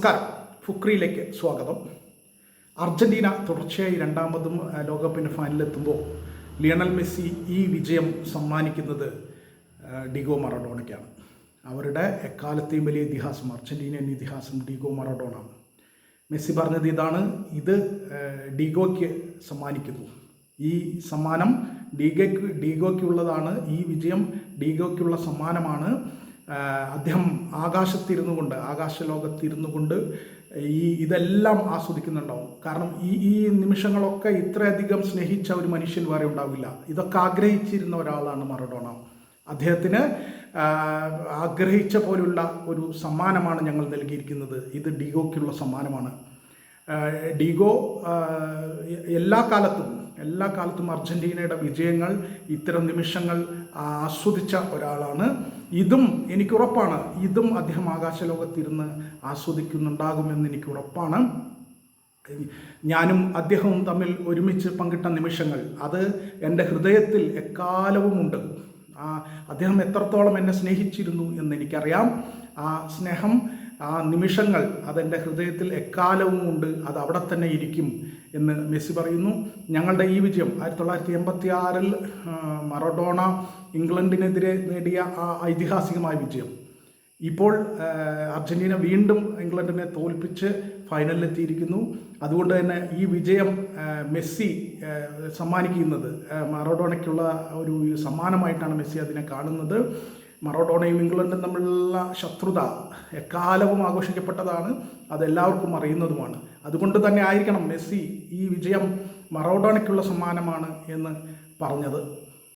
നമസ്കാരം. ഫുക്രിയിലേക്ക് സ്വാഗതം. അർജന്റീന തുടർച്ചയായി രണ്ടാമതും ലോകകപ്പിൻ്റെ ഫൈനലിലെത്തുമ്പോൾ ലിയണൽ മെസ്സി ഈ വിജയം സമ്മാനിക്കുന്നത് ഡിഗോ മറഡോണയ്ക്കാണ്. അവരുടെ എക്കാലത്തെയും വലിയ ഇതിഹാസം, അർജന്റീനിയൻ ഇതിഹാസം ഡിഗോ മറഡോണ. മെസ്സി പറഞ്ഞത് ഇതാണ്: ഇത് ഡിഗോയ്ക്ക് സമ്മാനിക്കുന്നു. ഈ സമ്മാനം ഡിഗോയ്ക്കുള്ളതാണ്. ഈ വിജയം ഡിഗോയ്ക്കുള്ള സമ്മാനമാണ്. അദ്ദേഹം ആകാശലോകത്തിരുന്നു കൊണ്ട് ഇതെല്ലാം ആസ്വദിക്കുന്നുണ്ടാവും. കാരണം ഈ നിമിഷങ്ങളൊക്കെ ഇത്രയധികം സ്നേഹിച്ച ഒരു മനുഷ്യൻ വേറെ ഉണ്ടാവില്ല. ഇതൊക്കെ ആഗ്രഹിച്ചിരുന്ന ഒരാളാണ് മറഡോണ. അദ്ദേഹത്തിന് ആഗ്രഹിച്ച പോലുള്ള ഒരു സമ്മാനമാണ് ഞങ്ങൾ നൽകിയിരിക്കുന്നത്. ഇത് ഡിഗോയ്ക്കുള്ള സമ്മാനമാണ്. ഡിഗോ എല്ലാ കാലത്തും അർജന്റീനയുടെ വിജയങ്ങൾ, ഇത്തരം നിമിഷങ്ങൾ ആസ്വദിച്ച ഒരാളാണ്. ഇതും എനിക്കുറപ്പാണ്. ഇതും അദ്ദേഹം ആകാശലോകത്തിരുന്ന് ആസ്വദിക്കുന്നുണ്ടാകുമെന്ന് എനിക്കുറപ്പാണ്. ഞാനും അദ്ദേഹവും തമ്മിൽ ഒരുമിച്ച് പങ്കിട്ട നിമിഷങ്ങൾ അത് എൻ്റെ ഹൃദയത്തിൽ എക്കാലവുമുണ്ട്. അദ്ദേഹം എത്രത്തോളം എന്നെ സ്നേഹിച്ചിരുന്നു എന്നെനിക്കറിയാം. ആ സ്നേഹം, ആ നിമിഷങ്ങൾ അതെൻ്റെ ഹൃദയത്തിൽ എക്കാലവും ഉണ്ട്. അത് അവിടെ തന്നെ ഇരിക്കും എന്ന് മെസ്സി പറയുന്നു. ഞങ്ങളുടെ ഈ വിജയം 1986 മറഡോണ ഇംഗ്ലണ്ടിനെതിരെ നേടിയ ആ ഐതിഹാസികമായ വിജയം, ഇപ്പോൾ അർജന്റീന വീണ്ടും ഇംഗ്ലണ്ടിനെ തോൽപ്പിച്ച് ഫൈനലിലെത്തിയിരിക്കുന്നു. അതുകൊണ്ട് തന്നെ ഈ വിജയം മെസ്സി സമ്മാനിക്കുന്നത് മറഡോണയ്ക്കുള്ള ഒരു സമ്മാനമായിട്ടാണ് മെസ്സി അതിനെ കാണുന്നത്. മറഡോണയും ഇംഗ്ലണ്ടും തമ്മിലുള്ള ശത്രുത എക്കാലവും ആഘോഷിക്കപ്പെട്ടതാണ്. അതെല്ലാവർക്കും അറിയുന്നതുമാണ്. അതുകൊണ്ട് തന്നെ ആയിരിക്കണം മെസ്സി ഈ വിജയം മറഡോണയ്ക്കുള്ള സമ്മാനമാണ് എന്ന് പറഞ്ഞത്.